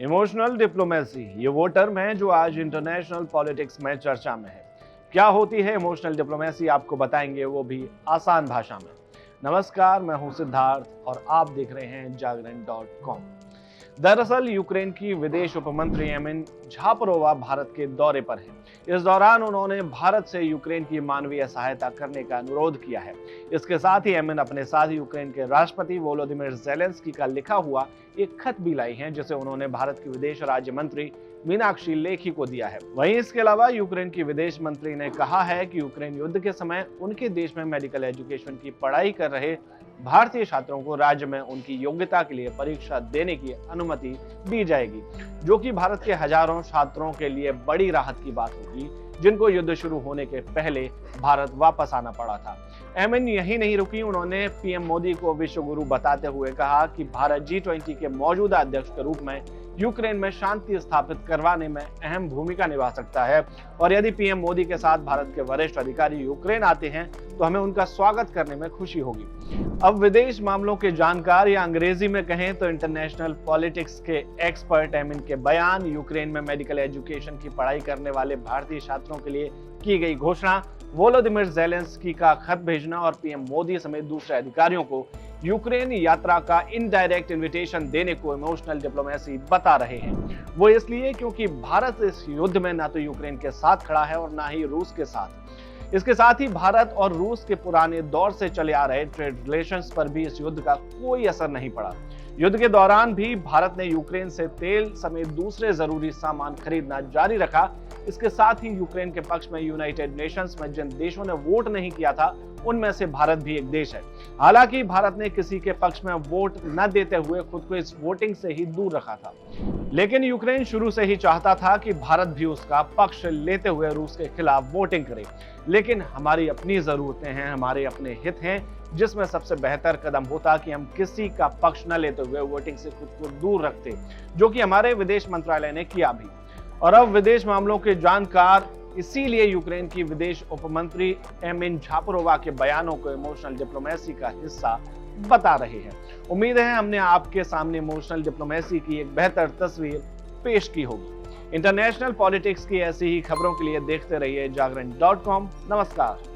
Emotional diplomacy ये वो term है जो आज इंटरनेशनल पॉलिटिक्स में चर्चा में है। क्या होती है इमोशनल डिप्लोमेसी, आपको बताएंगे, वो भी आसान भाषा में। नमस्कार, मैं हूं सिद्धार्थ और आप देख रहे हैं जागरण.com। दरअसल यूक्रेन की विदेश उपमंत्री एमिन झापरोवा भारत के दौरे पर हैं। इस दौरान उन्होंने भारत से यूक्रेन की मानवीय सहायता करने का अनुरोध किया है। इसके साथ ही एमिन अपने साथ यूक्रेन के राष्ट्रपति वोलोदिमीर ज़ेलेंस्की का लिखा हुआ एक खत भी लाई हैं, जिसे उन्होंने भारत की विदेश राज्य मंत्री मीनाक्षी लेखी को दिया है। वहीं इसके अलावा यूक्रेन की विदेश मंत्री ने कहा है कि यूक्रेन युद्ध के समय उनके देश में मेडिकल एजुकेशन की पढ़ाई कर रहे भारतीय छात्रों को राज्य में उनकी योग्यता के लिए परीक्षा देने की अनुमति दी जाएगी, जो कि भारत के हजारों छात्रों के लिए बड़ी राहत की बात होगी, जिनको युद्ध शुरू होने के पहले भारत वापस आना पड़ा था। एमिन यही नहीं रुकी, उन्होंने पीएम मोदी को विश्व गुरु बताते हुए कहा कि भारत G20 के मौजूदा अध्यक्ष के रूप में यूक्रेन में शांति स्थापित करवाने में अहम भूमिका निभा सकता है और यदि पीएम मोदी के साथ भारत के वरिष्ठ अधिकारी यूक्रेन आते हैं तो हमें उनका स्वागत करने में खुशी होगी। अब विदेश मामलों के जानकार, या अंग्रेजी में कहें तो इंटरनेशनल पॉलिटिक्स के एक्सपर्ट एमिन के बयान, यूक्रेन में मेडिकल एजुकेशन की पढ़ाई करने वाले भारतीय छात्रों के लिए की गई घोषणा, वोलोदिमीर ज़ेलेंस्की का खत भेजना और पीएम मोदी समेत दूसरे अधिकारियों को यूक्रेन यात्रा का इनडायरेक्ट इनविटेशन देने को इमोशनल डिप्लोमेसी बता रहे हैं। वो इसलिए क्योंकि भारत इस युद्ध में ना तो यूक्रेन के साथ खड़ा है और ना ही रूस के साथ। इसके साथ ही भारत और रूस के पुराने दौर से चले आ रहे ट्रेड रिलेशंस पर भी इस युद्ध का कोई असर नहीं पड़ा। युद्ध के दौरान भी भारत ने यूक्रेन से तेल समेत दूसरे जरूरी सामान खरीदना जारी रखा। इसके साथ ही यूक्रेन के पक्ष में यूनाइटेड नेशंस में जिन देशों ने वोट नहीं किया था, उनमें से भारत भी एक देश है। हालांकि भारत ने किसी के पक्ष में वोट न देते हुए खुद को इस वोटिंग से ही दूर रखा था, लेकिन यूक्रेन शुरू से ही चाहता था कि भारत भी उसका पक्ष लेते हुए रूस के खिलाफ वोटिंग करे। लेकिन हमारी अपनी जरूरतें हैं, हमारे अपने हित हैं, जिसमें सबसे बेहतर कदम होता कि हम किसी का पक्ष न लेते हुए वोटिंग से खुद को दूर रखते, जो कि हमारे विदेश मंत्रालय ने किया भी। और अब विदेश मामलों के जानकार इसीलिए यूक्रेन की विदेश उपमंत्री एमिन झापरोवा के बयानों को इमोशनल डिप्लोमेसी का हिस्सा बता रहे हैं। उम्मीद है हमने आपके सामने इमोशनल डिप्लोमेसी की एक बेहतर तस्वीर पेश की होगी। इंटरनेशनल पॉलिटिक्स की ऐसी ही खबरों के लिए देखते रहिए जागरण.com। नमस्कार।